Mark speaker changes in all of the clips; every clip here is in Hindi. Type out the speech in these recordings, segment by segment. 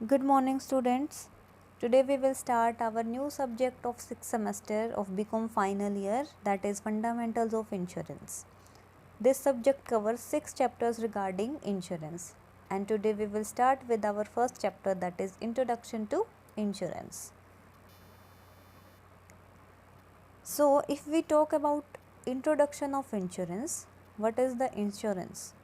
Speaker 1: Good morning, students. Today we will start our new subject of 6th semester of BCom final year, that is Fundamentals of Insurance. This subject covers 6 chapters regarding insurance, and today we will start with our first chapter, that is Introduction to Insurance. So, if we talk about introduction of insurance, what is the insurance?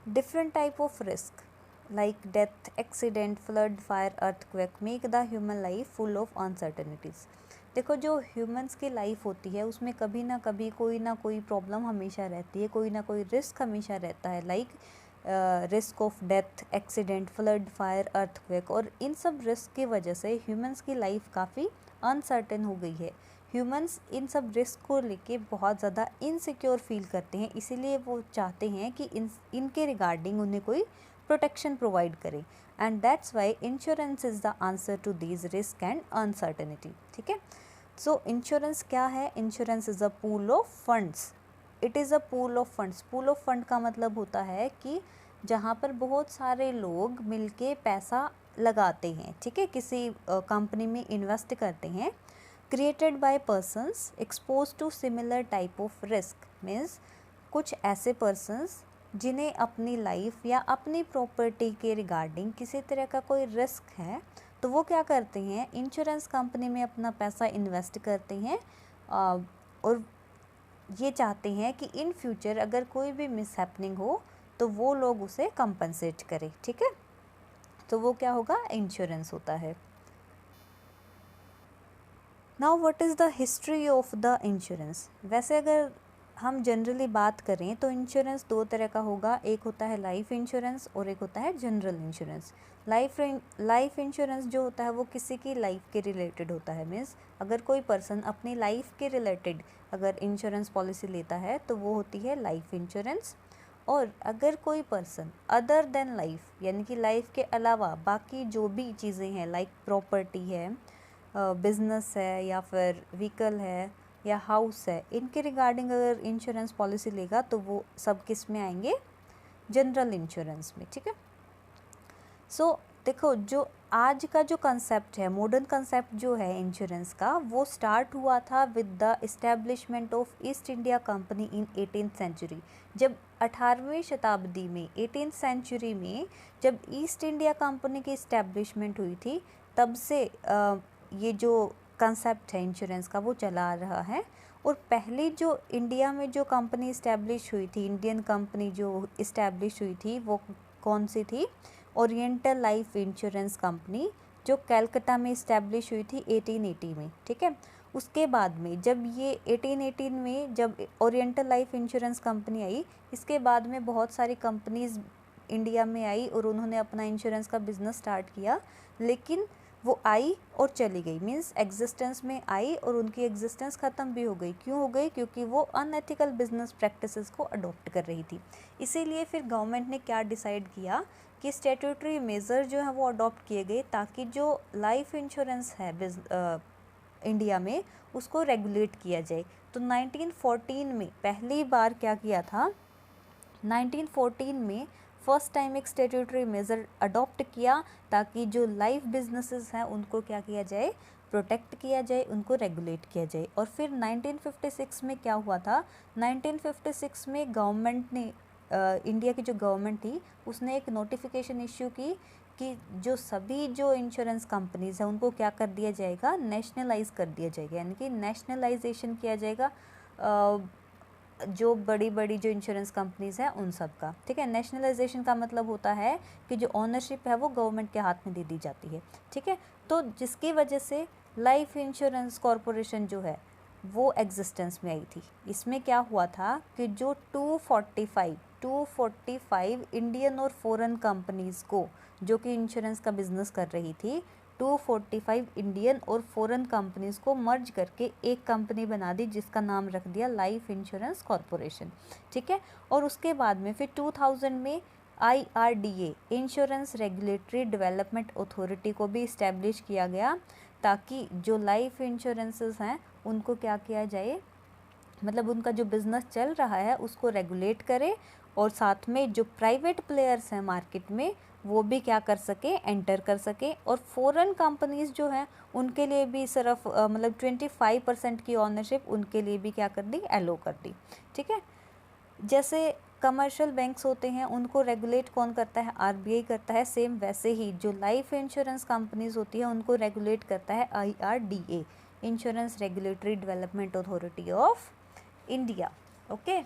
Speaker 1: Different type of risk like death, accident, flood, fire, earthquake make the human life full of uncertainties. देखो, जो ह्यूमंस की लाइफ होती है उसमें कभी ना कभी कोई ना कोई प्रॉब्लम हमेशा रहती है, कोई ना कोई रिस्क हमेशा रहता है, like risk of death, accident, flood, fire, earthquake. और इन सब रिस्क की वजह से ह्यूमंस की लाइफ काफ़ी अनसर्टेन हो गई है। ह्यूमंस इन सब रिस्क को लेके बहुत ज़्यादा इनसिक्योर फील करते हैं, इसीलिए वो चाहते हैं कि इनके रिगार्डिंग उन्हें कोई प्रोटेक्शन प्रोवाइड करे, and that's why insurance is the answer to these risk and uncertainty. ठीक है, सो इंश्योरेंस क्या है? Insurance is a pool of funds. It is a pool of funds. Pool of fund का मतलब होता है कि जहाँ पर बहुत सारे लोग मिलके पैसा लगाते हैं, ठीक है, किसी कंपनी में इन्वेस्ट करते हैं। Created by persons expose to similar type of risk, means कुछ ऐसे पर्सन्स जिन्हें अपनी लाइफ या अपनी प्रॉपर्टी के रिगार्डिंग किसी तरह का कोई रिस्क है, तो वो क्या करते हैं, इंश्योरेंस कंपनी में अपना पैसा इन्वेस्ट करते हैं और ये चाहते हैं कि इन फ्यूचर अगर कोई भी मिसहैपनिंग हो तो वो लोग उसे कंपनसेट करें। ठीक है, तो वो क्या होगा? इंश्योरेंस होता है। Now what is the history of the insurance? वैसे अगर हम जनरली बात करें तो इंश्योरेंस दो तरह का होगा, एक होता है लाइफ इंश्योरेंस और एक होता है जनरल इंश्योरेंस। लाइफ इंश्योरेंस जो होता है वो किसी की लाइफ के रिलेटेड होता है, मीन्स अगर कोई पर्सन अपनी लाइफ के रिलेटेड अगर इंश्योरेंस पॉलिसी लेता है तो वो होती है लाइफ इंश्योरेंस। और अगर कोई पर्सन अदर देन लाइफ, यानी कि लाइफ के अलावा बाकी जो भी चीज़ें हैं, लाइक प्रॉपर्टी है, बिजनेस है, या फिर व्हीकल है या हाउस है, इनके रिगार्डिंग अगर इंश्योरेंस पॉलिसी लेगा तो वो सब किस में आएंगे? जनरल इंश्योरेंस में। ठीक है, सो देखो, जो आज का जो कंसेप्ट है, मॉडर्न कंसेप्ट जो है इंश्योरेंस का, वो स्टार्ट हुआ था with the establishment of East India company in 18th century. जब 18वीं शताब्दी में, 18th सेंचुरी में जब ईस्ट इंडिया कंपनी की इस्टेब्लिशमेंट हुई थी, तब से ये जो कंसेप्ट है इंश्योरेंस का वो चला आ रहा है। और पहली जो इंडिया में जो कंपनी इस्टेब्लिश हुई थी, इंडियन कंपनी जो इस्टेब्लिश हुई थी, वो कौन सी थी? ओरिएंटल लाइफ इंश्योरेंस कंपनी, जो कलकत्ता में इस्टेब्लिश हुई थी 1880 में। ठीक है, उसके बाद में जब ये 1818 में जब ओरिएंटल लाइफ इंश्योरेंस कंपनी आई, इसके बाद में बहुत सारी कंपनीज इंडिया में आई और उन्होंने अपना इंश्योरेंस का बिजनेस स्टार्ट किया, लेकिन वो आई और चली गई, मीन्स एग्जिस्टेंस में आई और उनकी एग्जिस्टेंस ख़त्म भी हो गई। क्यों हो गई? क्योंकि वो अनएथिकल बिजनेस प्रैक्टिसेस को अडॉप्ट कर रही थी। इसीलिए फिर गवर्नमेंट ने क्या डिसाइड किया कि स्टैट्यूटरी मेजर जो है वो अडॉप्ट किए गए, ताकि जो लाइफ इंश्योरेंस है इंडिया में उसको रेगुलेट किया जाए। तो 1914 में पहली बार क्या किया था? 1914 में फर्स्ट टाइम एक स्टैट्यूटरी मेजर अडॉप्ट किया, ताकि जो लाइफ बिजनेसेस हैं उनको क्या किया जाए? प्रोटेक्ट किया जाए, उनको रेगुलेट किया जाए। और फिर 1956 में क्या हुआ था? 1956 में गवर्नमेंट ने इंडिया की जो गवर्नमेंट थी उसने एक नोटिफिकेशन इश्यू की कि जो सभी जो इंश्योरेंस कंपनीज़ हैं उनको क्या कर दिया जाएगा? नेशनलाइज कर दिया जाएगा, यानी कि नेशनलाइजेशन किया जाएगा जो बड़ी बड़ी जो इंश्योरेंस कंपनीज़ हैं उन सब का। ठीक है, नेशनलाइजेशन का मतलब होता है कि जो ओनरशिप है वो गवर्नमेंट के हाथ में दे दी जाती है। ठीक है, तो जिसकी वजह से लाइफ इंश्योरेंस कॉरपोरेशन जो है वो एग्जिस्टेंस में आई थी। इसमें क्या हुआ था कि जो 245 इंडियन और फॉरेन कंपनीज़ को, जो कि इंश्योरेंस का बिजनेस कर रही थी, 245 इंडियन और फॉरेन कंपनीज़ को मर्ज करके एक कंपनी बना दी, जिसका नाम रख दिया लाइफ इंश्योरेंस कॉरपोरेशन। ठीक है, और उसके बाद में फिर 2000 में IRDA, insurance regulatory development authority को भी इस्टेब्लिश किया गया, ताकि जो लाइफ इंश्योरेंसेस हैं उनको क्या किया जाए, मतलब उनका जो बिज़नेस चल रहा है उसको रेगुलेट करे और साथ में जो प्राइवेट प्लेयर्स हैं मार्केट में वो भी क्या कर सके, एंटर कर सके। और फॉरेन कंपनीज जो हैं उनके लिए भी सिर्फ मतलब 25% की ऑनरशिप उनके लिए भी क्या कर दी, एलो कर दी। ठीक है, जैसे कमर्शियल बैंक्स होते हैं उनको रेगुलेट कौन करता है, आरबीआई करता है। सेम वैसे ही जो लाइफ इंश्योरेंस कंपनीज होती है उनको रेगुलेट करता है IRDA, insurance regulatory development authority of India. Okay,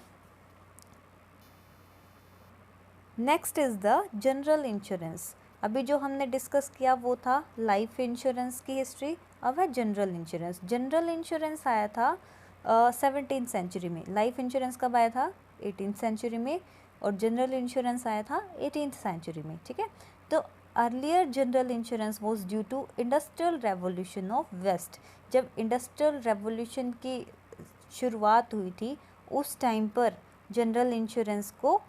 Speaker 1: next is the general insurance. अभी जो हमने डिस्कस किया वो था लाइफ इंश्योरेंस की हिस्ट्री, अब है जनरल इंश्योरेंस। जनरल इंश्योरेंस आया था 17th सेंचुरी में, लाइफ इंश्योरेंस कब आया था, 18th सेंचुरी में, और जनरल इंश्योरेंस आया था 18th सेंचुरी में। ठीक है, तो earlier general insurance was due to industrial revolution of west. जब इंडस्ट्रियल रेवोल्यूशन की शुरुआत हुई थी उस टाइम पर जनरल इंश्योरेंस को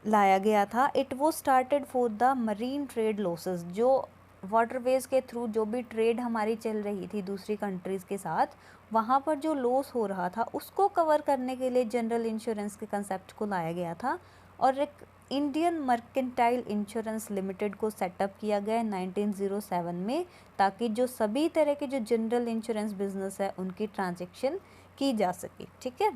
Speaker 1: लाया गया था। इट वो started for the marine trade losses, जो वाटरवेज के थ्रू जो भी ट्रेड हमारी चल रही थी दूसरी कंट्रीज़ के साथ, वहाँ पर जो लॉस हो रहा था उसको कवर करने के लिए जनरल इंश्योरेंस के कंसेप्ट को लाया गया था। और एक इंडियन मर्केंटाइल इंश्योरेंस लिमिटेड को सेटअप किया गया 1907 में, ताकि जो सभी तरह के जो जनरल इंश्योरेंस बिजनेस है उनकी ट्रांजैक्शन की जा सके। ठीक है,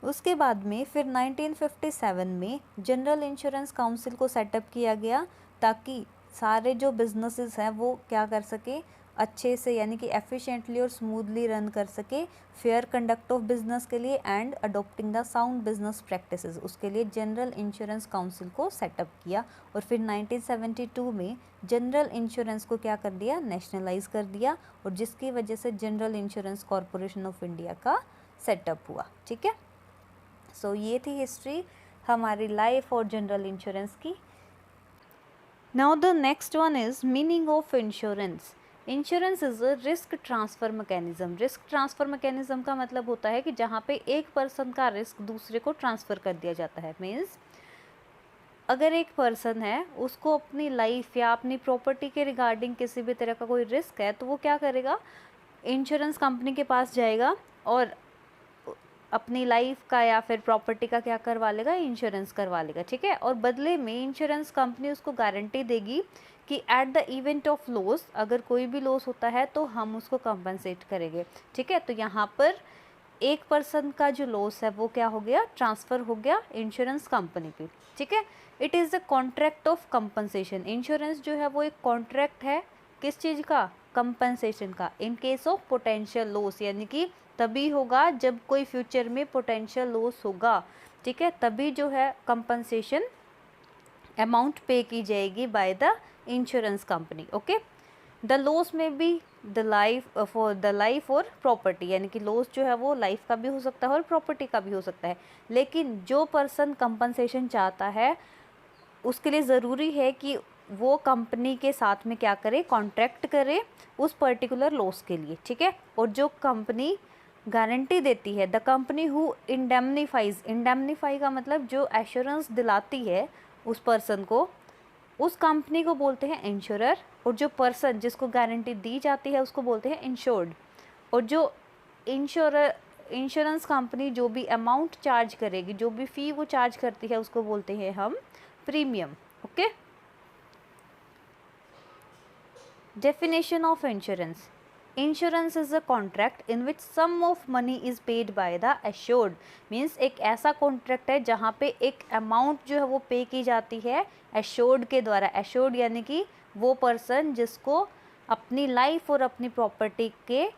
Speaker 1: उसके बाद में फिर 1957 में जनरल इंश्योरेंस काउंसिल को सेटअप किया गया, ताकि सारे जो बिजनेसेस हैं वो क्या कर सके, अच्छे से यानी कि एफिशिएंटली और स्मूथली रन कर सके, फेयर कंडक्ट ऑफ बिजनेस के लिए and adopting the sound business practices, उसके लिए जनरल इंश्योरेंस काउंसिल को सेटअप किया। और फिर 1972 में जनरल इंश्योरेंस को क्या कर दिया, नेशनलाइज कर दिया, और जिसकी वजह से general insurance corporation of India का सेटअप हुआ। ठीक है, सो ये थी हिस्ट्री हमारी लाइफ और जनरल इंश्योरेंस की। Now the next one is meaning of insurance. Insurance is a risk transfer mechanism. Risk transfer mechanism का मतलब होता है कि जहाँ पे एक पर्सन का रिस्क दूसरे को ट्रांसफ़र कर दिया जाता है। मीन्स अगर एक पर्सन है उसको अपनी लाइफ या अपनी प्रॉपर्टी के रिगार्डिंग किसी भी तरह का कोई रिस्क है तो वो क्या करेगा, इंश्योरेंस कंपनी के पास जाएगा और अपनी लाइफ का या फिर प्रॉपर्टी का क्या करवा लेगा, इंश्योरेंस करवा लेगा। ठीक है, और बदले में इंश्योरेंस कंपनी उसको गारंटी देगी कि at the event of loss, अगर कोई भी लॉस होता है तो हम उसको कंपनसेट करेंगे। ठीक है, तो यहाँ पर एक पर्सन का जो लॉस है वो क्या हो गया, ट्रांसफ़र हो गया इंश्योरेंस कंपनी पे। ठीक है, it is the contract of compensation. Insurance जो है वो एक कॉन्ट्रैक्ट है किस चीज़ का, कंपनसेशन का, इन केस ऑफ पोटेंशियल लॉस, यानी कि तभी होगा जब कोई फ्यूचर में पोटेंशियल लॉस होगा। ठीक है, तभी जो है कंपनसेशन अमाउंट पे की जाएगी by the insurance company. Okay, the loss में be the life for the life और प्रॉपर्टी, यानी कि लॉस जो है वो लाइफ का भी हो सकता है और प्रॉपर्टी का भी हो सकता है। लेकिन जो पर्सन कंपनसेशन चाहता है उसके लिए ज़रूरी है कि वो कंपनी के साथ में क्या करे, कॉन्ट्रैक्ट करे उस पर्टिकुलर लॉस के लिए। ठीक है, और जो कंपनी गारंटी देती है, द कंपनी हु इंडेमनीफाइज, इंडेमनीफाई का मतलब जो एश्योरेंस दिलाती है उस पर्सन को, उस कंपनी को बोलते हैं इंश्योरर, और जो पर्सन जिसको गारंटी दी जाती है उसको बोलते हैं इंश्योर्ड। और जो इंश्योरेंस कंपनी जो भी अमाउंट चार्ज करेगी, जो भी फ़ी वो चार्ज करती है उसको बोलते हैं हम premium. Okay, definition of insurance. Insurance is a contract in which sum of money is paid by the assured. Means एक ऐसा कॉन्ट्रैक्ट है जहाँ पे एक अमाउंट जो है वो पे की जाती है एश्योर्ड के द्वारा। एश्योर्ड यानी कि वो पर्सन जिसको अपनी लाइफ और अपनी प्रॉपर्टी के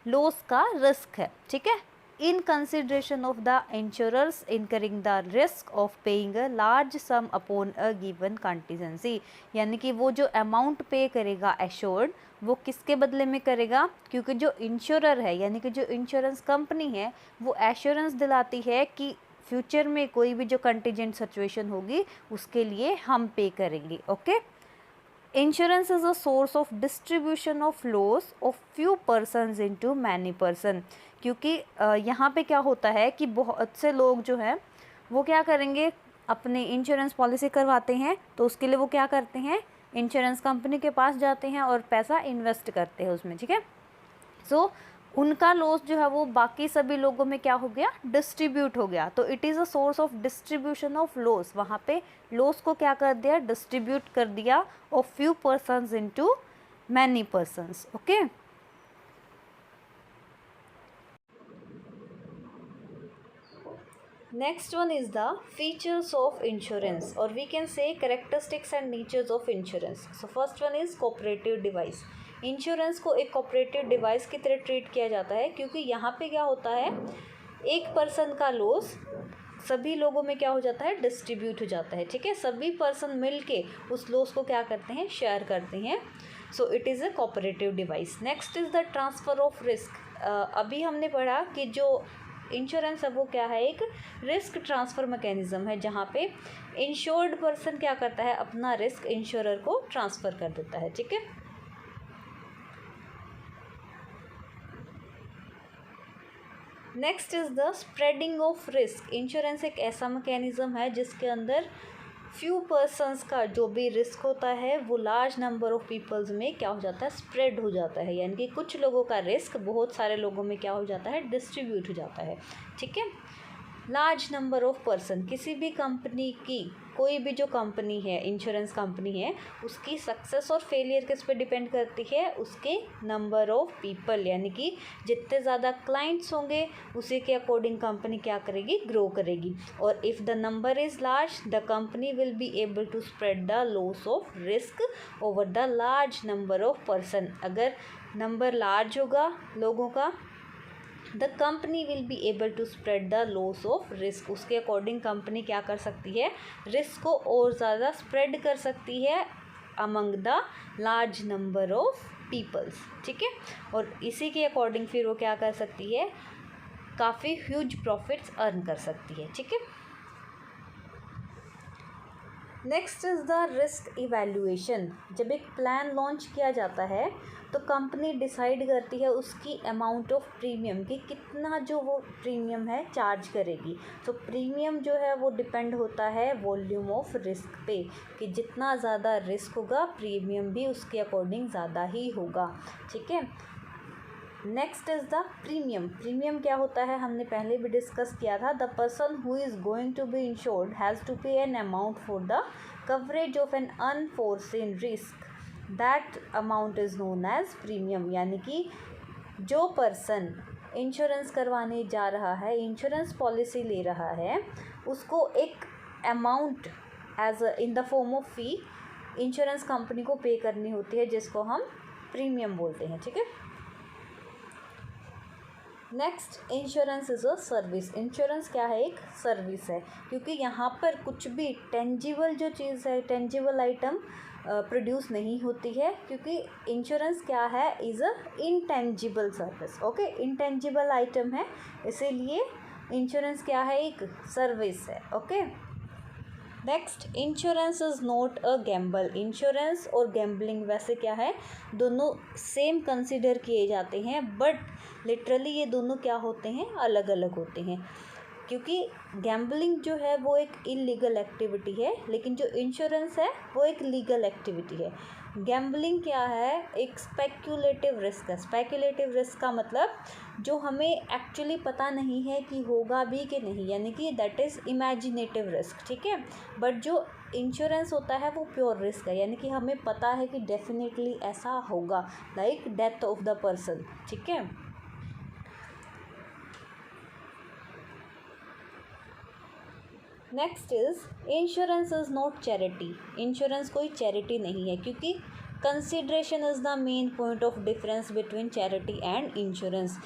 Speaker 1: लॉस का रिस्क है। ठीक है, in consideration of the insurers incurring the risk of paying a large sum upon a given contingency, यानी कि वो जो अमाउंट पे करेगा एश्योर्ड वो किसके बदले में करेगा, क्योंकि जो इंश्योरर है यानी कि जो इंश्योरेंस कंपनी है वो एश्योरेंस दिलाती है कि फ्यूचर में कोई भी जो कंटीजेंट सिचुएशन होगी उसके लिए हम पे करेंगे। Okay, insurance is a source of distribution of loss of few persons into many person, क्योंकि यहाँ पे क्या होता है कि बहुत से लोग जो हैं वो क्या करेंगे, अपनी इंश्योरेंस पॉलिसी करवाते हैं तो उसके लिए वो क्या करते हैं, इंश्योरेंस कंपनी के पास जाते हैं और पैसा इन्वेस्ट करते हैं उसमें। ठीक है, सो उनका लॉस जो है वो बाकी सभी लोगों में क्या हो गया, डिस्ट्रीब्यूट हो गया। तो it is a source of distribution of loss, वहाँ पे लॉस को क्या कर दिया, डिस्ट्रीब्यूट कर दिया of few persons into many persons. Okay, next one is the features of insurance, or we can say characteristics and natures of insurance. So first one is cooperative device. Insurance को एक कोऑपरेटिव डिवाइस की तरह ट्रीट किया जाता है, क्योंकि यहाँ पे क्या होता है, एक पर्सन का लॉस सभी लोगों में क्या हो जाता है, डिस्ट्रीब्यूट हो जाता है। ठीक है, सभी पर्सन मिल के उस लॉस को क्या करते हैं, शेयर करते हैं। So it is a cooperative device. Next is the transfer of risk. अभी हमने पढ़ा कि जो इंश्योरेंस है वो क्या है, एक रिस्क ट्रांसफ़र मैकेनिज़्म है, जहाँ पे इंश्योर्ड पर्सन क्या करता है, अपना रिस्क इंश्योरर को ट्रांसफ़र कर देता है। ठीक है, next is the spreading of risk. Insurance एक ऐसा मैकेनिज़्म है जिसके अंदर फ्यू पर्सन्स का जो भी रिस्क होता है वो लार्ज नंबर ऑफ पीपल्स में क्या हो जाता है, स्प्रेड हो जाता है, यानी कि कुछ लोगों का रिस्क बहुत सारे लोगों में क्या हो जाता है, डिस्ट्रीब्यूट हो जाता है। ठीक है, लार्ज नंबर ऑफ पर्सन, किसी भी कंपनी की, कोई भी जो कंपनी है, इंश्योरेंस कंपनी है, उसकी सक्सेस और फेलियर किस पे डिपेंड करती है, उसके नंबर ऑफ पीपल, यानी कि जितने ज़्यादा क्लाइंट्स होंगे उसी के अकॉर्डिंग कंपनी क्या करेगी, ग्रो करेगी। और if the number is large the company will be able to spread the loss of risk over the large number of person. अगर नंबर लार्ज होगा लोगों का, the company will be able to spread the loss of risk. उसके अकॉर्डिंग कंपनी क्या कर सकती है, रिस्क को और ज़्यादा स्प्रेड कर सकती है among the large number of peoples. ठीक है, और इसी के अकॉर्डिंग फिर वो क्या कर सकती है, काफ़ी ह्यूज प्रॉफिट्स अर्न कर सकती है। ठीक है, next is the risk evaluation. जब एक प्लान लॉन्च किया जाता है तो कंपनी डिसाइड करती है उसकी अमाउंट ऑफ प्रीमियम की, कितना जो वो प्रीमियम है चार्ज करेगी। तो प्रीमियम जो है वो डिपेंड होता है वॉल्यूम ऑफ रिस्क पे, कि जितना ज़्यादा रिस्क होगा प्रीमियम भी उसके अकॉर्डिंग ज़्यादा ही होगा। ठीक है, next is the premium. Premium क्या होता है, हमने पहले भी डिस्कस किया था। The person who is going to be insured has to pay an amount for the coverage of an unforeseen risk, that amount is known as premium. यानी कि जो पर्सन इंश्योरेंस करवाने जा रहा है, इंश्योरेंस पॉलिसी ले रहा है, उसको एक amount as in the form of fee insurance company को पे करनी होती है, जिसको हम प्रीमियम बोलते हैं। ठीक है, next insurance is a service. Insurance क्या है, एक सर्विस है, क्योंकि यहाँ पर कुछ भी टेंजिबल जो चीज़ है, टेंजिबल आइटम प्रोड्यूस नहीं होती है, क्योंकि इंश्योरेंस क्या है, is a intangible service. Okay, intangible item है, इसीलिए इंश्योरेंस क्या है, एक सर्विस है। Okay, next, insurance is not a gamble. Insurance और गैम्बलिंग वैसे क्या है, दोनों सेम कंसिडर किए जाते हैं, बट लिटरली ये दोनों क्या होते हैं, अलग अलग होते हैं। क्योंकि गैम्बलिंग जो है वो एक इलीगल एक्टिविटी है, लेकिन जो इंश्योरेंस है वो एक लीगल एक्टिविटी है। गैम्बलिंग क्या है, एक स्पेक्यूलेटिव रिस्क है। स्पेक्यूलेटिव रिस्क का मतलब जो हमें एक्चुअली पता नहीं है कि होगा भी कि नहीं, यानी कि दैट इज़ इमेजिनेटिव रिस्क। ठीक है, बट जो इंश्योरेंस होता है वो प्योर रिस्क है, यानी कि हमें पता है कि डेफिनेटली ऐसा होगा, like death of the person. ठीक है, next is insurance is not charity. Insurance कोई चैरिटी नहीं है, क्योंकि consideration is the main point of difference between charity and insurance.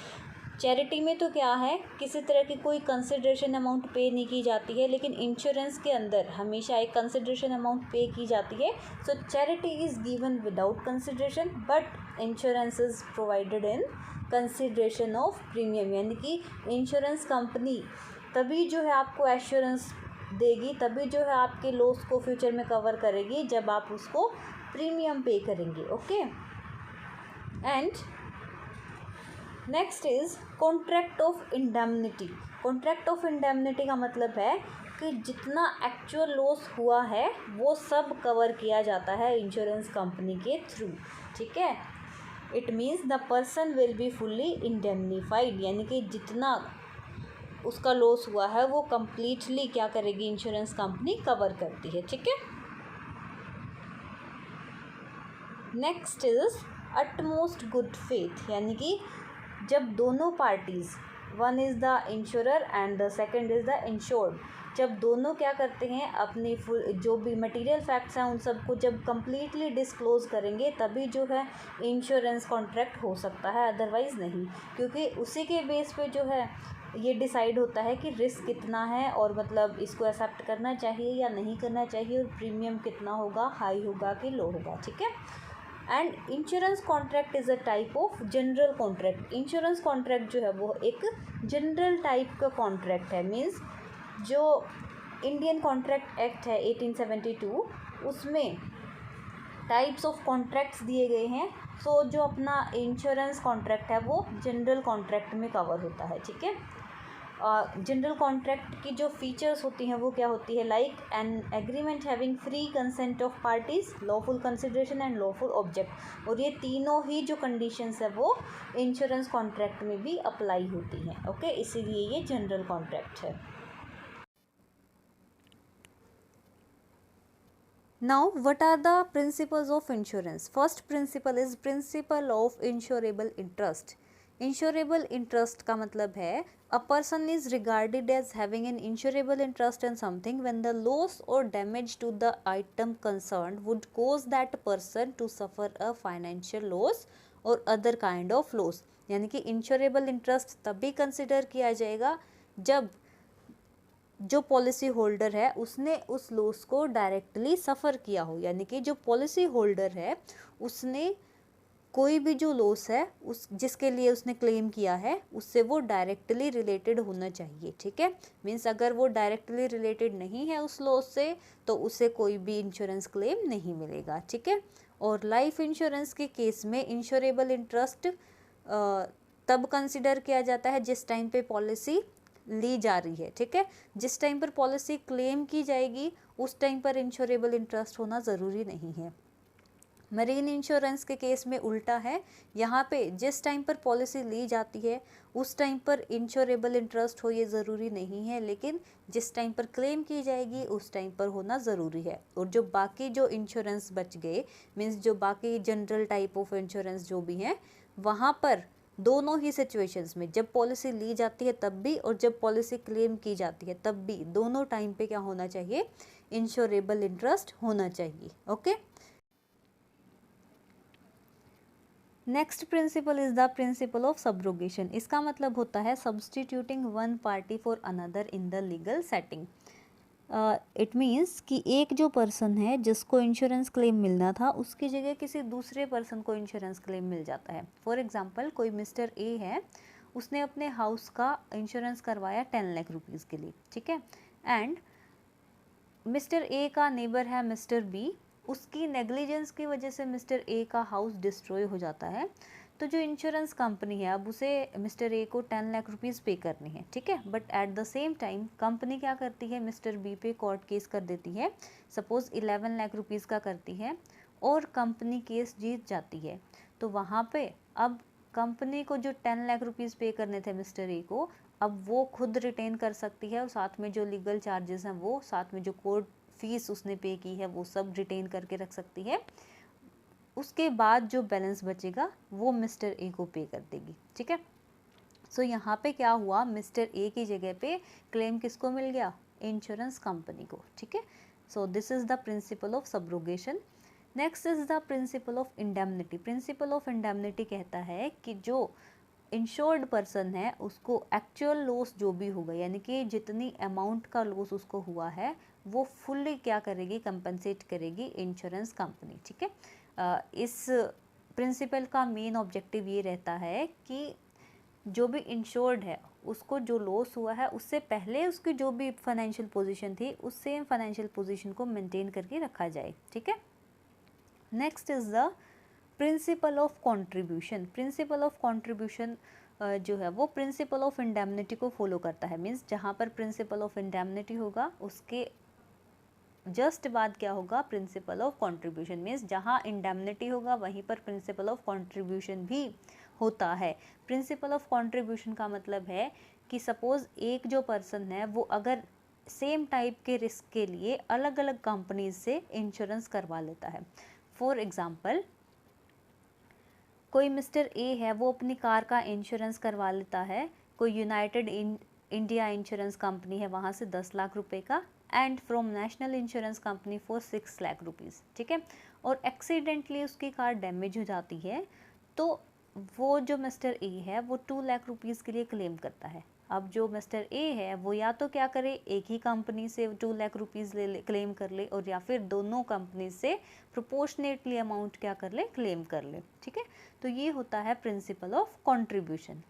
Speaker 1: Charity में तो क्या है, किसी तरह की कोई कंसिडरेशन अमाउंट पे नहीं की जाती है, लेकिन इंश्योरेंस के अंदर हमेशा एक कंसिडरेशन अमाउंट पे की जाती है। So charity is given without consideration, but insurance is provided in consideration of premium. यानी कि इंश्योरेंस कंपनी तभी जो है आपको एश्योरेंस देगी, तभी जो है आपके लॉस को फ्यूचर में कवर करेगी, जब आप उसको प्रीमियम पे करेंगे। Okay, and next is contract of indemnity. Contract of indemnity का मतलब है कि जितना एक्चुअल लॉस हुआ है वो सब कवर किया जाता है इंश्योरेंस कंपनी के थ्रू। ठीक है, it means the person will be fully indemnified, यानी कि जितना उसका लॉस हुआ है वो कम्प्लीटली क्या करेगी, इंश्योरेंस कंपनी कवर करती है, ठीक है। Next is utmost good faith, यानी कि जब दोनों parties, one is the insurer and the second is the insured, जब दोनों क्या करते हैं अपनी फुल जो भी मटेरियल फैक्ट्स हैं उन सबको जब कम्प्लीटली डिस्क्लोज़ करेंगे तभी जो है इंश्योरेंस कॉन्ट्रैक्ट हो सकता है, अदरवाइज़ नहीं, क्योंकि उसी के बेस पे जो है ये डिसाइड होता है कि रिस्क कितना है और मतलब इसको एक्सेप्ट करना चाहिए या नहीं करना चाहिए, और प्रीमियम कितना होगा, हाई होगा कि लो होगा, ठीक है। And insurance contract is a type of general contract, insurance contract जो है वो एक जनरल टाइप का कॉन्ट्रैक्ट है, मीन्स जो इंडियन कॉन्ट्रैक्ट एक्ट है 1872 उसमें टाइप्स ऑफ कॉन्ट्रैक्ट्स दिए गए हैं। सो जो अपना इंश्योरेंस कॉन्ट्रैक्ट है वो जनरल कॉन्ट्रैक्ट में कवर होता है, ठीक है। जनरल कॉन्ट्रैक्ट की जो फीचर्स होती हैं वो क्या होती है, like an agreement having free consent of parties, lawful consideration and lawful object, और ये तीनों ही जो कंडीशंस है वो इंश्योरेंस कॉन्ट्रैक्ट में भी अप्लाई होती हैं, ओके, इसीलिए ये जनरल कॉन्ट्रैक्ट है। Now, what are the principles of insurance? First principle is principle of insurable interest. Insurable interest का मतलब है a person is regarded as having an insurable interest in something when the loss or damage to the item concerned would cause that person to suffer a financial loss or other kind of loss. यानी कि insurable interest तभी consider किया जाएगा जब जो पॉलिसी होल्डर है उसने उस लॉस को डायरेक्टली सफ़र किया हो, यानी कि जो पॉलिसी होल्डर है उसने कोई भी जो लॉस है उस जिसके लिए उसने क्लेम किया है उससे वो डायरेक्टली रिलेटेड होना चाहिए, ठीक है। मीन्स अगर वो डायरेक्टली रिलेटेड नहीं है उस लॉस से तो उसे कोई भी इंश्योरेंस क्लेम नहीं मिलेगा, ठीक है। और लाइफ इंश्योरेंस के केस में इंश्योरेबल इंटरेस्ट तब कंसिडर किया जाता है जिस टाइम पे पॉलिसी ली जा रही है, ठीक है। जिस टाइम पर पॉलिसी क्लेम की जाएगी उस टाइम पर इंश्योरेबल इंटरेस्ट होना ज़रूरी नहीं है। मरीन इंश्योरेंस के केस में उल्टा है, यहाँ पे जिस टाइम पर पॉलिसी ली जाती है उस टाइम पर इंश्योरेबल इंटरेस्ट हो ये ज़रूरी नहीं है, लेकिन जिस टाइम पर क्लेम की जाएगी उस टाइम पर होना ज़रूरी है। और जो बाकी जो इंश्योरेंस बच गए, मीन्स जो बाकी जनरल टाइप ऑफ इंश्योरेंस जो भी हैं, वहाँ पर दोनों ही सिचुएशंस में जब पॉलिसी ली जाती है तब भी और जब पॉलिसी क्लेम की जाती है तब भी दोनों टाइम पे क्या होना चाहिए, इंश्योरेबल इंटरेस्ट होना चाहिए, okay. Next principle is the principle of subrogation. इसका मतलब होता है substituting one party for another in the legal setting. It means कि एक जो पर्सन है जिसको इंश्योरेंस क्लेम मिलना था उसकी जगह किसी दूसरे पर्सन को इंश्योरेंस क्लेम मिल जाता है। फॉर एग्जांपल कोई मिस्टर ए है, उसने अपने हाउस का इंश्योरेंस करवाया 10 लाख रुपीज़ के लिए, ठीक है। एंड मिस्टर ए का नेबर है मिस्टर बी, उसकी नेग्लिजेंस की वजह से मिस्टर ए का हाउस डिस्ट्रॉय हो जाता है, तो जो इंश्योरेंस कंपनी है अब उसे मिस्टर ए को 10 लाख रुपीज़ पे करनी है, ठीक है। But at the same time company क्या करती है, मिस्टर बी पे कोर्ट केस कर देती है, सपोज़ 11 लाख रुपीज़ का करती है और कंपनी केस जीत जाती है, तो वहाँ पे अब कंपनी को जो 10 लाख रुपीज़ पे करने थे मिस्टर ए को, अब वो खुद रिटेन कर सकती है और साथ में जो लीगल चार्जेस हैं वो, साथ में जो कोर्ट फीस उसने पे की है वो सब रिटेन करके रख सकती है। उसके बाद जो बैलेंस बचेगा वो मिस्टर ए को पे कर देगी, ठीक है। सो यहाँ पे क्या हुआ, मिस्टर ए की जगह पे क्लेम किसको मिल गया, इंश्योरेंस कंपनी को, ठीक है। So this is the principle of subrogation. Next is the principle of indemnity. Principle of indemnity कहता है कि जो इंश्योर्ड पर्सन है उसको एक्चुअल लॉस जो भी होगा, यानी कि जितनी अमाउंट का लॉस उसको हुआ है वो फुल्ली क्या करेगी, कंपनसेट करेगी इंश्योरेंस कंपनी, ठीक है। इस प्रिंसिपल का मेन ऑब्जेक्टिव ये रहता है कि जो भी इंश्योर्ड है उसको जो लॉस हुआ है उससे पहले उसकी जो भी फाइनेंशियल पोजीशन थी उस सेम फाइनेंशियल पोजीशन को मेंटेन करके रखा जाए, ठीक है। Next is the principle of contribution. Principle of contribution जो है वो प्रिंसिपल ऑफ इंडेमनिटी को फॉलो करता है। मीन्स जहाँ पर प्रिंसिपल ऑफ इंडेमनिटी होगा उसके जस्ट बाद क्या होगा, प्रिंसिपल ऑफ कंट्रीब्यूशन, मीन्स जहाँ इंडेमनिटी होगा वहीं पर प्रिंसिपल ऑफ कंट्रीब्यूशन भी होता है। प्रिंसिपल ऑफ कंट्रीब्यूशन का मतलब है कि सपोज एक जो पर्सन है वो अगर सेम टाइप के रिस्क के लिए अलग अलग कंपनीज से इंश्योरेंस करवा लेता है। फॉर एग्जांपल, कोई मिस्टर ए है वो अपनी कार का इंश्योरेंस करवा लेता है, कोई यूनाइटेड इंडिया इंश्योरेंस कंपनी है वहाँ से 10 लाख रुपए का, and from national insurance company for 6 lakh rupees, ठीक है। और एक्सीडेंटली उसकी कार डैमेज हो जाती है तो वो जो मिस्टर ए है वो 2 लाख रुपीज़ के लिए क्लेम करता है। अब जो मिस्टर ए है वो या तो क्या करे, एक ही कंपनी से 2 लाख रुपीज़ ले क्लेम कर ले, और या फिर दोनों कंपनी से प्रोपोर्शनेटली अमाउंट क्या कर ले, क्लेम कर ले, ठीक है। तो ये होता है principle of contribution.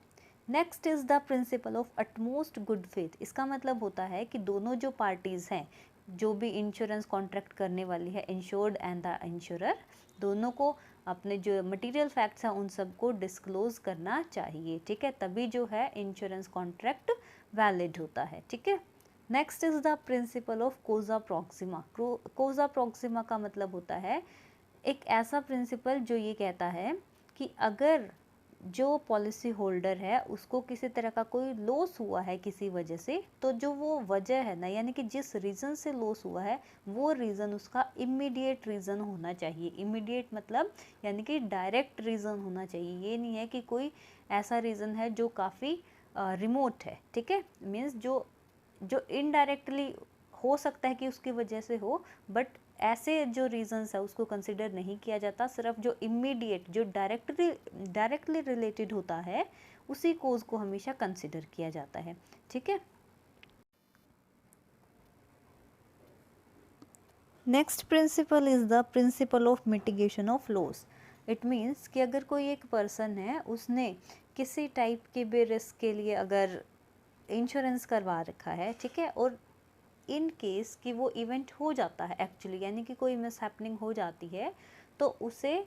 Speaker 1: Next is the principle of utmost good faith. इसका मतलब होता है कि दोनों जो पार्टीज़ हैं, जो भी इंश्योरेंस कॉन्ट्रैक्ट करने वाली है, इंश्योर्ड एंड द इंश्योरर, दोनों को अपने जो मटेरियल फैक्ट्स हैं उन सबको डिस्क्लोज करना चाहिए, ठीक है। तभी जो है इंश्योरेंस कॉन्ट्रैक्ट वैलिड होता है, ठीक है। Next is the principle of causa proxima. Causa proxima का मतलब होता है एक ऐसा प्रिंसिपल जो ये कहता है कि अगर जो पॉलिसी होल्डर है उसको किसी तरह का कोई लॉस हुआ है किसी वजह से, तो जो वो वजह है ना, यानी कि जिस रीज़न से लॉस हुआ है वो रीज़न उसका इमीडिएट रीज़न होना चाहिए। इमीडिएट मतलब यानी कि डायरेक्ट रीज़न होना चाहिए। ये नहीं है कि कोई ऐसा रीज़न है जो काफ़ी रिमोट है, ठीक है। मीन्स जो इनडायरेक्टली हो सकता है कि उसकी वजह से हो, बट ऐसे जो रीजंस है उसको कंसिडर नहीं किया जाता। सिर्फ जो इमीडिएट, जो डायरेक्टली रिलेटेड होता है उसी कोज को हमेशा कंसिडर किया जाता है, ठीक है। Next principle is the principle of mitigation of loss. It means कि अगर कोई एक पर्सन है उसने किसी टाइप के भी रिस्क के लिए अगर इंश्योरेंस करवा रखा है, ठीक है, और इन केस कि वो इवेंट हो जाता है एक्चुअली, यानी कि कोई मिसहैपनिंग हो जाती है, तो उसे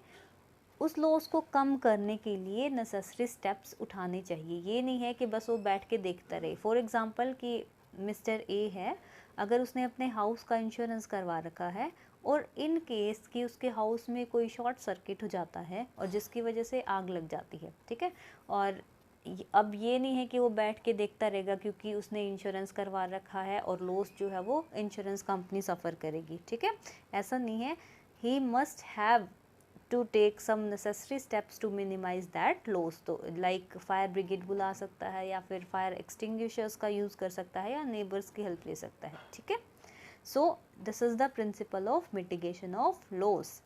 Speaker 1: उस लॉस को कम करने के लिए नेसेसरी स्टेप्स उठाने चाहिए। ये नहीं है कि बस वो बैठ के देखता रहे। फॉर एग्जांपल कि मिस्टर ए है, अगर उसने अपने हाउस का इंश्योरेंस करवा रखा है और इन केस कि उसके हाउस में कोई शॉर्ट सर्किट हो जाता है और जिसकी वजह से आग लग जाती है, ठीक है, और अब ये नहीं है कि वो बैठ के देखता रहेगा क्योंकि उसने इंश्योरेंस करवा रखा है और लॉस जो है वो इंश्योरेंस कंपनी सफ़र करेगी, ठीक है, ऐसा नहीं है। He must have to take some necessary steps to minimise that loss. तो लाइक फायर ब्रिगेड बुला सकता है या फिर फायर एक्सटिंग्विशर्स का यूज़ कर सकता है या नेबर्स की हेल्प ले सकता है, ठीक है। So this is the principle of mitigation of loss.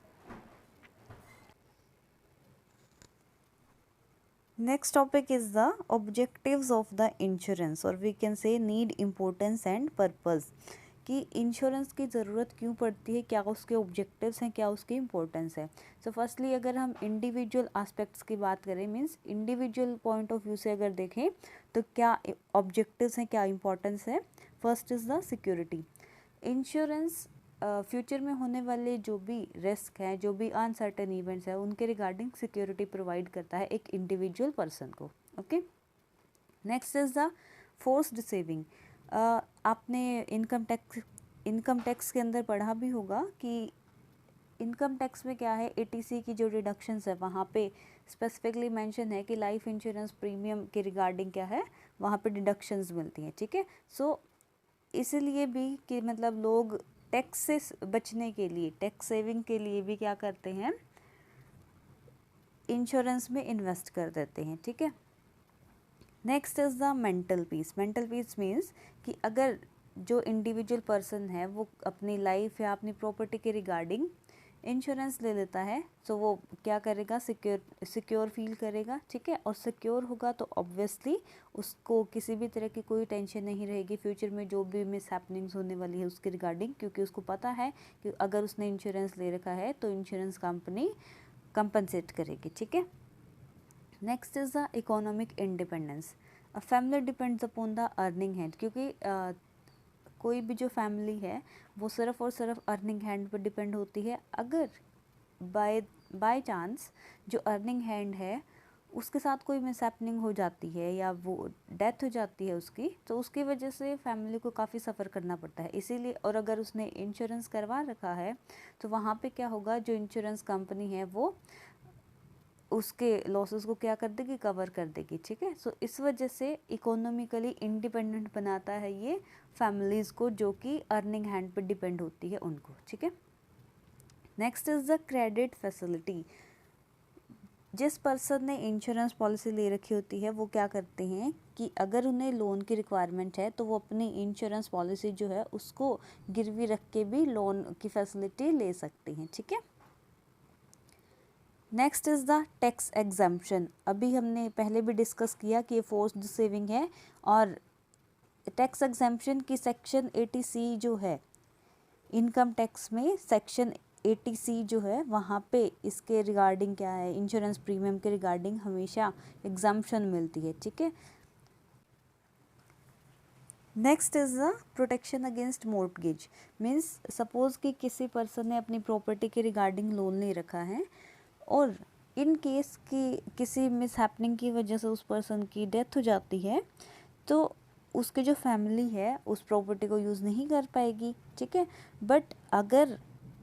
Speaker 1: Next topic is the objectives of the insurance, और we can say need, importance and purpose. कि इंश्योरेंस की ज़रूरत क्यों पड़ती है, क्या उसके ऑब्जेक्टिव्स हैं, क्या उसकी इम्पोर्टेंस है। सो फर्स्टली अगर हम इंडिविजुअल एस्पेक्ट्स की बात करें, means individual point of view से अगर देखें तो क्या ऑब्जेक्टिव्स हैं, क्या इंपॉर्टेंस है। First is the security. Insurance future में होने वाले जो भी रिस्क हैं, जो भी अनसर्टेन इवेंट्स हैं, उनके रिगार्डिंग सिक्योरिटी प्रोवाइड करता है एक इंडिविजुअल पर्सन को, okay. Next is the forced saving. आपने इनकम टैक्स के अंदर पढ़ा भी होगा कि इनकम टैक्स में क्या है, एटीसी की जो डिडक्शंस है वहाँ पे स्पेसिफिकली मेंशन है कि लाइफ इंश्योरेंस प्रीमियम के रिगार्डिंग क्या है, वहाँ पे डिडक्शंस मिलती हैं, ठीक है। सो इसलिए भी कि मतलब लोग टैक्स से बचने के लिए, टैक्स सेविंग के लिए भी क्या करते हैं, इंश्योरेंस में इन्वेस्ट कर देते हैं, ठीक है। Next is the mental peace. Mental peace means कि अगर जो इंडिविजुअल पर्सन है वो अपनी लाइफ या अपनी प्रॉपर्टी के रिगार्डिंग इंश्योरेंस ले लेता है, तो वो क्या करेगा, सिक्योर फील करेगा, ठीक है। और सिक्योर होगा तो ऑब्वियसली उसको किसी भी तरह की कोई टेंशन नहीं रहेगी फ्यूचर में जो भी मिस हैपनिंग्स होने वाली है उसके रिगार्डिंग, क्योंकि उसको पता है कि अगर उसने इंश्योरेंस ले रखा है तो इंश्योरेंस कंपनी कंपनसेट करेगी, ठीक है। Next is the economic independence. A family depends upon the earning hand, क्योंकि कोई भी जो फैमिली है वो सिर्फ और सिर्फ अर्निंग हैंड पर डिपेंड होती है। अगर बाय चांस जो अर्निंग हैंड है उसके साथ कोई मिसहैपनिंग हो जाती है या वो डेथ हो जाती है उसकी, तो उसकी वजह से फैमिली को काफ़ी सफ़र करना पड़ता है। इसीलिए, और अगर उसने इंश्योरेंस करवा रखा है तो वहाँ पे क्या होगा, जो इंश्योरेंस कंपनी है वो उसके लॉसेस को क्या कर देगी, कवर कर देगी। ठीक है, सो इस वजह से इकोनॉमिकली इंडिपेंडेंट बनाता है ये फैमिलीज़ को, जो कि अर्निंग हैंड पे डिपेंड होती है उनको। ठीक है, next is the credit facility. जिस पर्सन ने इंश्योरेंस पॉलिसी ले रखी होती है वो क्या करते हैं कि अगर उन्हें लोन की रिक्वायरमेंट है तो वो अपनी इंश्योरेंस पॉलिसी जो है उसको गिरवी रख के भी लोन की फैसिलिटी ले सकते हैं। ठीक है, next is the tax exemption. अभी हमने पहले भी डिस्कस किया कि ये फोर्स्ड सेविंग है, और टैक्स एग्जम्पशन की सेक्शन 80C जो है इनकम टैक्स में, सेक्शन 80C जो है वहाँ पे इसके रिगार्डिंग क्या है, इंश्योरेंस प्रीमियम के रिगार्डिंग हमेशा एग्जम्पशन मिलती है। ठीक है, next is the protection against mortgage. Means suppose कि किसी पर्सन ने अपनी प्रॉपर्टी के रिगार्डिंग लोन ले रखा है, और इन केस की किसी मिसहैपनिंग की वजह से उस पर्सन की डेथ हो जाती है, तो उसकी जो फैमिली है उस प्रॉपर्टी को यूज़ नहीं कर पाएगी। ठीक है, बट अगर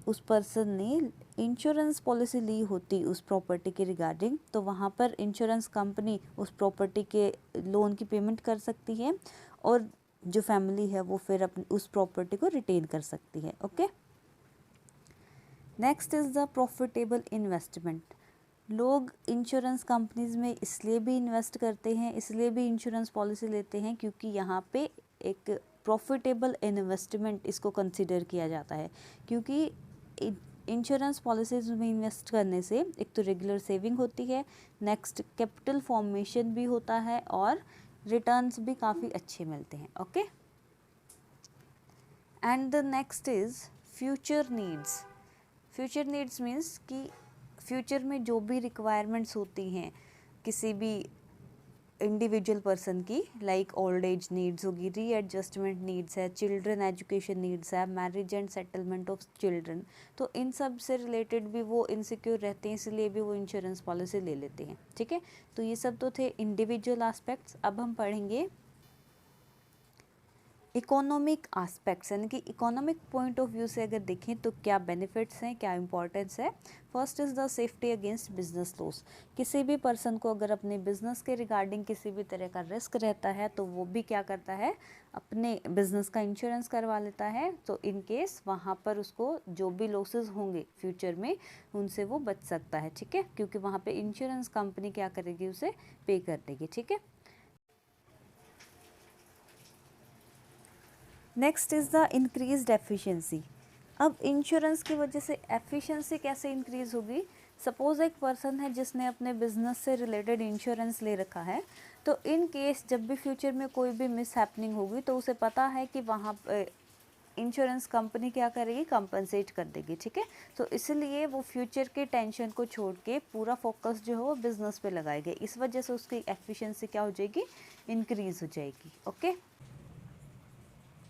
Speaker 1: उस पर्सन ने इंश्योरेंस पॉलिसी ली होती उस प्रॉपर्टी के रिगार्डिंग, तो वहाँ पर इंश्योरेंस कंपनी उस प्रॉपर्टी के लोन की पेमेंट कर सकती है, और जो फैमिली है वो फिर अपनी उस प्रॉपर्टी को रिटेन कर सकती है। Okay, next is the profitable investment. लोग इंश्योरेंस कंपनीज में इसलिए भी इन्वेस्ट करते हैं, इसलिए भी इंश्योरेंस पॉलिसी लेते हैं, क्योंकि यहाँ पे एक प्रॉफिटेबल इन्वेस्टमेंट इसको कंसिडर किया जाता है। क्योंकि इंश्योरेंस पॉलिसीज में इन्वेस्ट करने से एक तो रेगुलर सेविंग होती है, नेक्स्ट कैपिटल फॉर्मेशन भी होता है, और रिटर्न्स भी काफ़ी अच्छे मिलते हैं। Okay, and the next is future needs. Future needs means कि फ्यूचर में जो भी रिक्वायरमेंट्स होती हैं किसी भी इंडिविजुअल पर्सन की, लाइक ओल्ड एज नीड्स होगी, रीएडजस्टमेंट नीड्स है, चिल्ड्रन एजुकेशन नीड्स है, marriage and settlement of children, तो इन सब से रिलेटेड भी वो इनसिक्योर रहते हैं, इसलिए भी वो इंश्योरेंस पॉलिसी ले लेते हैं। ठीक है, तो ये सब तो थे इंडिविजुअल एस्पेक्ट्स। अब हम पढ़ेंगे इकोनॉमिक आस्पेक्ट्स, यानी कि इकोनॉमिक पॉइंट ऑफ व्यू से अगर देखें तो क्या बेनिफिट्स हैं, क्या इंपॉर्टेंस है। First is the safety against business loss. किसी भी पर्सन को अगर अपने बिजनेस के रिगार्डिंग किसी भी तरह का रिस्क रहता है तो वो भी क्या करता है, अपने बिजनेस का इंश्योरेंस करवा लेता है, तो इन केस वहाँ पर उसको जो भी लॉसेस होंगे फ्यूचर में उनसे वो बच सकता है। ठीक है, क्योंकि वहाँ पे इंश्योरेंस कंपनी क्या करेगी, उसे पे कर देगी। ठीक है, next is the increased efficiency. अब इंश्योरेंस की वजह से एफिशिएंसी कैसे इंक्रीज़ होगी। सपोज़ एक पर्सन है जिसने अपने बिजनेस से रिलेटेड इंश्योरेंस ले रखा है, तो इन केस जब भी फ्यूचर में कोई भी मिसहैपनिंग होगी तो उसे पता है कि वहाँ इंश्योरेंस कंपनी क्या करेगी, कंपनसेट कर देगी। ठीक है, तो इसलिए वो फ्यूचर के टेंशन को छोड़ के पूरा फोकस जो है वो बिजनेस पे लगाएगा। इस वजह से उसकी एफिशिएंसी क्या हो जाएगी, इंक्रीज़ हो जाएगी। Okay,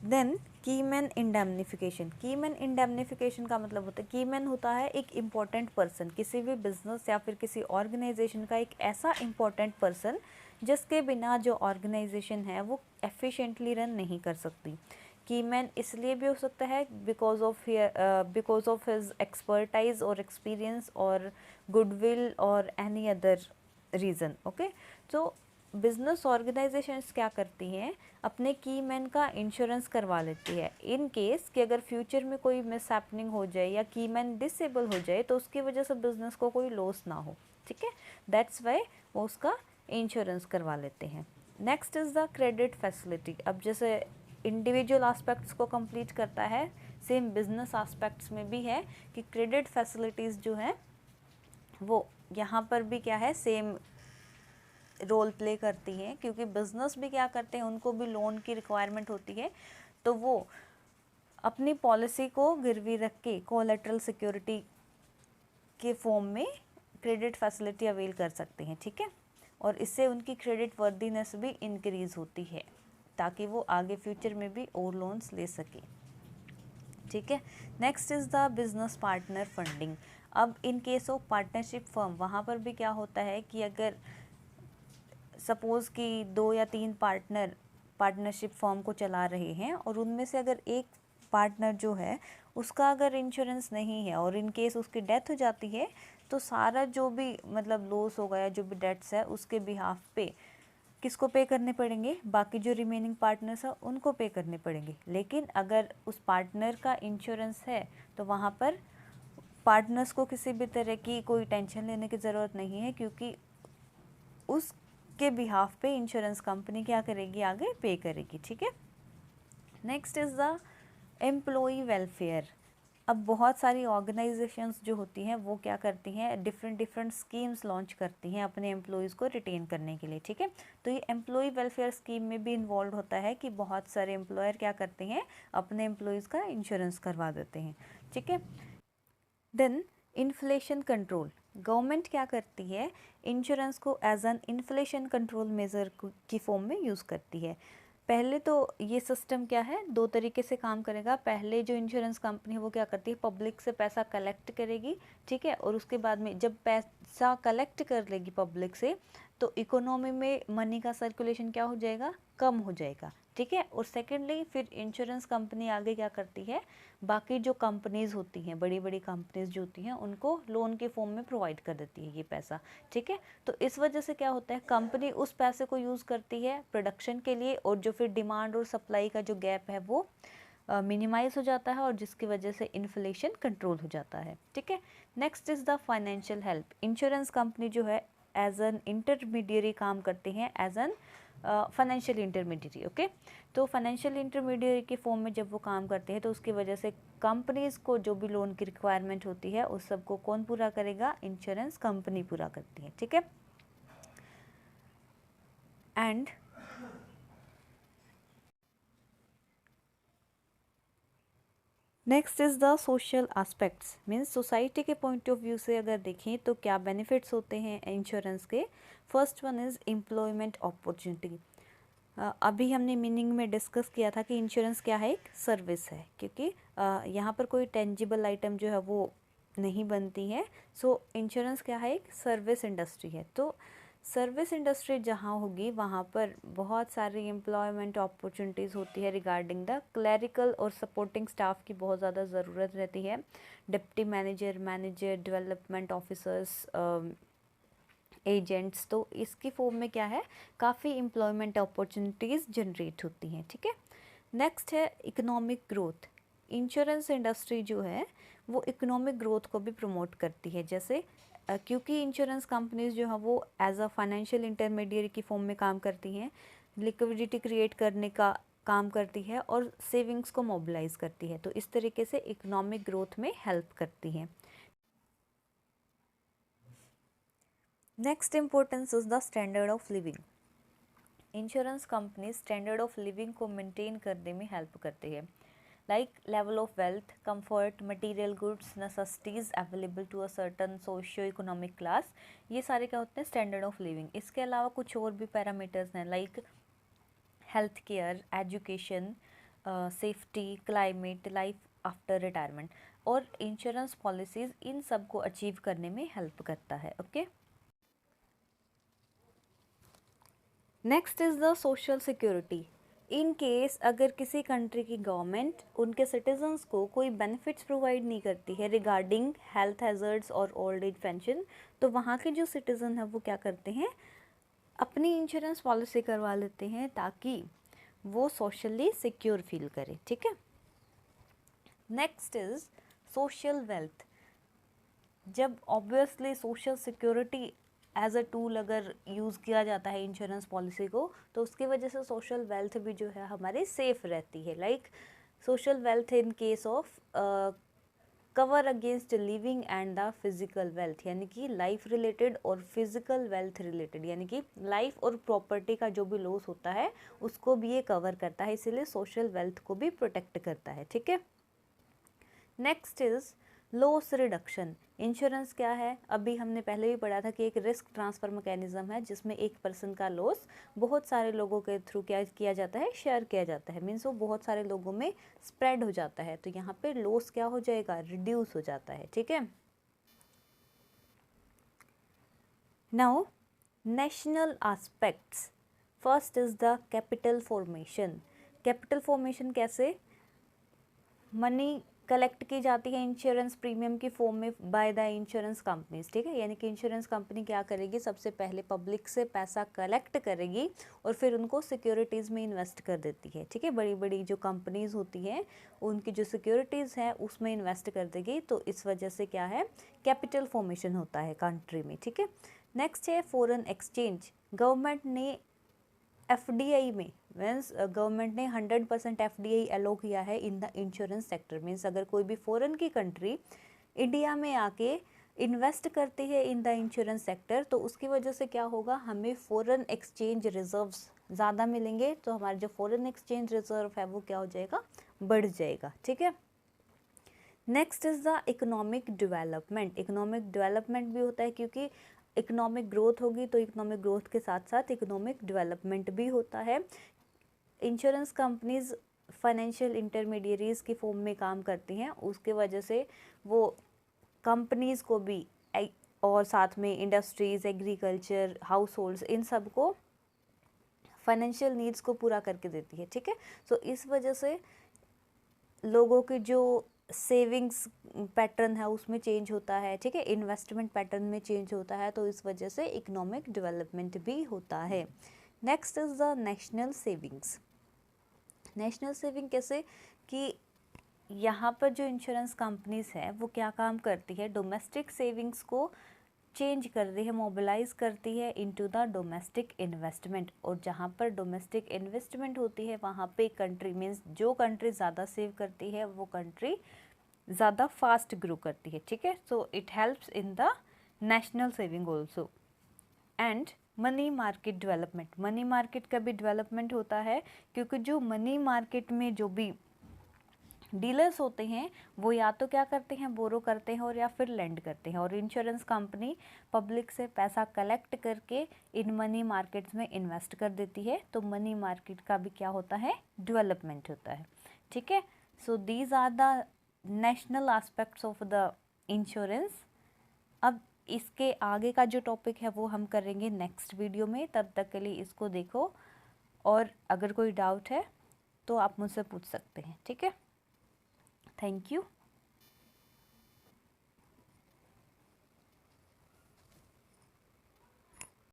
Speaker 1: then keyman indemnification. Keyman indemnification का मतलब होता है, कीमैन होता है एक इम्पॉर्टेंट पर्सन, किसी भी बिजनेस या फिर किसी ऑर्गेनाइजेशन का एक ऐसा इम्पॉर्टेंट पर्सन जिसके बिना जो ऑर्गेनाइजेशन है वो एफिशिएंटली रन नहीं कर सकती। कीमैन इसलिए भी हो सकता है बिकॉज ऑफ हिज एक्सपर्टाइज और एक्सपीरियंस और गुडविल और एनी अदर रीज़न। ओके, तो बिजनेस ऑर्गेनाइजेशंस क्या करती हैं, अपने की मैन का इंश्योरेंस करवा लेती है इन केस कि अगर फ्यूचर में कोई मिसहैपनिंग हो जाए या की मैन डिसेबल हो जाए तो उसकी वजह से बिजनेस को कोई लॉस ना हो। ठीक है, दैट्स वाई वो उसका इंश्योरेंस करवा लेते हैं। Next is the credit facility. अब जैसे इंडिविजुअल एस्पेक्ट्स को कंप्लीट करता है, सेम बिजनेस एस्पेक्ट्स में भी है कि क्रेडिट फैसिलिटीज़ जो हैं वो यहाँ पर भी क्या है, सेम रोल प्ले करती हैं, क्योंकि बिजनेस भी क्या करते हैं, उनको भी लोन की रिक्वायरमेंट होती है, तो वो अपनी पॉलिसी को गिरवी रख के कोलैटरल सिक्योरिटी के फॉर्म में क्रेडिट फैसिलिटी अवेल कर सकते हैं। ठीक है, और इससे उनकी क्रेडिट वर्दीनेस भी इंक्रीज़ होती है ताकि वो आगे फ्यूचर में भी और लोन्स ले सके। ठीक है, next is the business partner funding. अब in case of partnership firm, वहाँ पर भी क्या होता है कि अगर सपोज़ कि 2 या 3 पार्टनरशिप फॉर्म को चला रहे हैं और उनमें से अगर एक पार्टनर जो है उसका अगर इंश्योरेंस नहीं है और इन केस उसकी डेथ हो जाती है तो सारा जो भी मतलब लॉस होगा या जो भी डेट्स है उसके बिहाफ पे किसको पे करने पड़ेंगे, बाकी जो रिमेनिंग पार्टनर्स हैं उनको पे करने पड़ेंगे। लेकिन अगर उस पार्टनर का इंश्योरेंस है तो वहाँ पर पार्टनर्स को किसी भी तरह की कोई टेंशन लेने की ज़रूरत नहीं है, क्योंकि उसके बिहाफ पे इंश्योरेंस कंपनी क्या करेगी, आगे पे करेगी। ठीक है। Next is the employee welfare. अब बहुत सारी ऑर्गेनाइजेशंस जो होती हैं वो क्या करती हैं, डिफरेंट स्कीम्स लॉन्च करती हैं अपने एम्प्लॉयज़ को रिटेन करने के लिए। ठीक है। तो ये एम्प्लॉई वेलफेयर स्कीम में भी इन्वॉल्व होता है कि बहुत सारे एम्प्लॉयर क्या करते हैं, अपने एम्प्लॉयज़ का इंश्योरेंस करवा देते हैं। ठीक है। Then inflation control. गवर्नमेंट क्या करती है, इंश्योरेंस को as an inflation control measure की फॉर्म में यूज़ करती है। पहले तो ये सिस्टम क्या है, 2 तरीके से काम करेगा। पहले जो इंश्योरेंस कंपनी है वो क्या करती है, पब्लिक से पैसा कलेक्ट करेगी। ठीक है। और उसके बाद में जब पैसा कलेक्ट कर लेगी पब्लिक से तो इकोनॉमी में मनी का सर्कुलेशन क्या हो जाएगा, कम हो जाएगा। ठीक है। और सेकेंडली फिर इंश्योरेंस कंपनी आगे क्या करती है, बाकी जो कंपनीज़ होती हैं, बड़ी बड़ी कंपनीज़ जो होती हैं उनको लोन के फॉर्म में प्रोवाइड कर देती है ये पैसा। ठीक है। तो इस वजह से क्या होता है, कंपनी उस पैसे को यूज़ करती है प्रोडक्शन के लिए और जो फिर डिमांड और सप्लाई का जो गैप है वो मिनिमाइज हो जाता है और जिसकी वजह से इन्फ्लेशन कंट्रोल हो जाता है। ठीक है। Next is the financial help. Insurance company जो है एज एन इंटरमीडियरी काम करते हैं, as an financial intermediary. Okay. तो फाइनेंशियल इंटरमीडियरी के फॉर्म में जब वो काम करते हैं तो उसकी वजह से कंपनीज़ को जो भी लोन की रिक्वायरमेंट होती है उस सब को कौन पूरा करेगा, इंश्योरेंस कंपनी पूरा करती है। ठीक है। And next is the social aspects. Means society के पॉइंट ऑफ व्यू से अगर देखें तो क्या बेनिफिट्स होते हैं इंश्योरेंस के। First one is employment opportunity. अभी हमने मीनिंग में डिस्कस किया था कि इंश्योरेंस क्या है, एक सर्विस है, क्योंकि यहाँ पर कोई टेंजिबल आइटम जो है वो नहीं बनती है। सो इंश्योरेंस क्या है, एक सर्विस इंडस्ट्री है। तो सर्विस इंडस्ट्री जहाँ होगी वहाँ पर बहुत सारी एम्प्लॉयमेंट अपॉर्चुनिटीज़ होती है रिगार्डिंग द क्लरिकल और सपोर्टिंग स्टाफ की बहुत ज़्यादा ज़रूरत रहती है। Deputy manager, development officers, agents, तो इसकी फॉर्म में क्या है, काफ़ी एम्प्लॉयमेंट अपॉर्चुनिटीज़ जनरेट होती हैं। ठीक है। नेक्स्ट है इकोनॉमिक ग्रोथ। इंश्योरेंस इंडस्ट्री जो है वो इकोनॉमिक ग्रोथ को भी प्रमोट करती है। जैसे क्योंकि इंश्योरेंस कंपनीज जो है वो एज अ फाइनेंशियल इंटरमीडियरी की फॉर्म में काम करती हैं, लिक्विडिटी क्रिएट करने का काम करती है और सेविंग्स को मोबिलाइज करती है, तो इस तरीके से इकोनॉमिक ग्रोथ में हेल्प करती हैं। Next importance is the standard of living. Insurance company standard of living को मेंटेन करने में हेल्प करती है, like level of wealth, comfort, material goods, necessities available to a certain socio economic class. ये सारे क्या होते हैं, स्टैंडर्ड ऑफ लिविंग। इसके अलावा कुछ और भी पैरामीटर्स हैं, like health care, education, safety, climate, life after retirement. और इंश्योरेंस पॉलिसीज़ इन सब को अचीव करने में हेल्प करता है। Okay. Next is the social security. In case अगर किसी कंट्री की गवर्नमेंट उनके सिटीजन्स को कोई बेनिफिट्स प्रोवाइड नहीं करती है रिगार्डिंग हेल्थ हैज़र्ड्स और ओल्ड एज पेंशन, तो वहाँ के जो सिटीज़न हैं वो क्या करते हैं, अपनी इंश्योरेंस पॉलिसी करवा लेते हैं ताकि वो सोशली सिक्योर फील करे। ठीक है। Next is social wealth. जब obviously social security as a tool अगर यूज़ किया जाता है इंश्योरेंस पॉलिसी को, तो उसकी वजह से सोशल वेल्थ भी जो है हमारी सेफ रहती है। Like social wealth in case of cover against living and the physical wealth, यानी कि लाइफ रिलेटेड और फिजिकल वेल्थ रिलेटेड, यानी कि लाइफ और प्रॉपर्टी का जो भी लॉस होता है उसको भी ये कवर करता है, इसीलिए सोशल वेल्थ को भी प्रोटेक्ट करता है। ठीक है। Next is loss reduction. Insurance क्या है, अभी हमने पहले भी पढ़ा था कि एक रिस्क ट्रांसफ़र मैकेनिज्म है जिसमें एक पर्सन का लॉस बहुत सारे लोगों के थ्रू क्या किया जाता है, शेयर किया जाता है। मीन्स वो बहुत सारे लोगों में स्प्रेड हो जाता है, तो यहाँ पे लॉस क्या हो जाएगा, रिड्यूस हो जाता है। ठीक है। Now national aspects, first is the capital formation. Capital formation कैसे? मनी कलेक्ट की जाती है इंश्योरेंस प्रीमियम की फॉर्म में बाय द इंश्योरेंस कंपनीज, ठीक है। यानी कि इंश्योरेंस कंपनी क्या करेगी, सबसे पहले पब्लिक से पैसा कलेक्ट करेगी और फिर उनको सिक्योरिटीज़ में इन्वेस्ट कर देती है, ठीक है। बड़ी बड़ी जो कंपनीज होती हैं उनकी जो सिक्योरिटीज़ हैं उसमें इन्वेस्ट कर देगी, तो इस वजह से क्या है, कैपिटल फॉर्मेशन होता है कंट्री में, ठीक है। नेक्स्ट है फॉरेन एक्सचेंज। गवर्नमेंट ने एफडीआई में, मीन्स गवर्नमेंट ने 100% एफडीआई एलो किया है in the insurance sector. Means अगर कोई भी फॉरेन की कंट्री इंडिया में आके इन्वेस्ट करती है इन द इंश्योरेंस सेक्टर, तो उसकी वजह से क्या होगा, हमें फॉरेन एक्सचेंज रिजर्व्स ज़्यादा मिलेंगे, तो हमारा जो फॉरेन एक्सचेंज रिजर्व है वो क्या हो जाएगा, बढ़ जाएगा, ठीक है। Next is the economic development. Economic development भी होता है क्योंकि इकोनॉमिक ग्रोथ होगी तो इकोनॉमिक ग्रोथ के साथ साथ इकोनॉमिक डेवलपमेंट भी होता है। इंश्योरेंस कंपनीज फाइनेंशियल इंटरमीडियरीज की फॉर्म में काम करती हैं, उसके वजह से वो कंपनीज को भी और साथ में इंडस्ट्रीज़, एग्रीकल्चर, हाउस होल्ड्स, इन सब को फाइनेंशियल नीड्स को पूरा करके देती है, ठीक है। सो इस वजह से लोगों की जो सेविंग्स पैटर्न है उसमें चेंज होता है, ठीक है, इन्वेस्टमेंट पैटर्न में चेंज होता है, तो इस वजह से इकोनॉमिक डेवलपमेंट भी होता है। Next is the national savings. National saving कैसे कि यहाँ पर जो इंश्योरेंस कंपनीज है वो क्या काम करती है, डोमेस्टिक सेविंग्स को चेंज कर रही है, मोबिलाइज करती है इनटू द डोमेस्टिक इन्वेस्टमेंट। और जहाँ पर डोमेस्टिक इन्वेस्टमेंट होती है वहाँ पे कंट्री, मीन्स जो कंट्री ज़्यादा सेव करती है वो कंट्री ज़्यादा फास्ट ग्रो करती है, ठीक है। So it helps in the national saving also. And money market development. Money market का भी डेवलपमेंट होता है क्योंकि जो मनी मार्केट में जो भी डीलर्स होते हैं वो या तो क्या करते हैं, बोरो करते हैं और या फिर लेंड करते हैं, और इंश्योरेंस कंपनी पब्लिक से पैसा कलेक्ट करके इन मनी मार्केट्स में इन्वेस्ट कर देती है, तो मनी मार्केट का भी क्या होता है, डेवलपमेंट होता है, ठीक है। So these are the national aspects of the insurance. अब इसके आगे का जो टॉपिक है वो हम करेंगे नेक्स्ट वीडियो में, तब तक के लिए इसको देखो और अगर कोई डाउट है तो आप मुझसे पूछ सकते हैं, ठीक है। Thank you.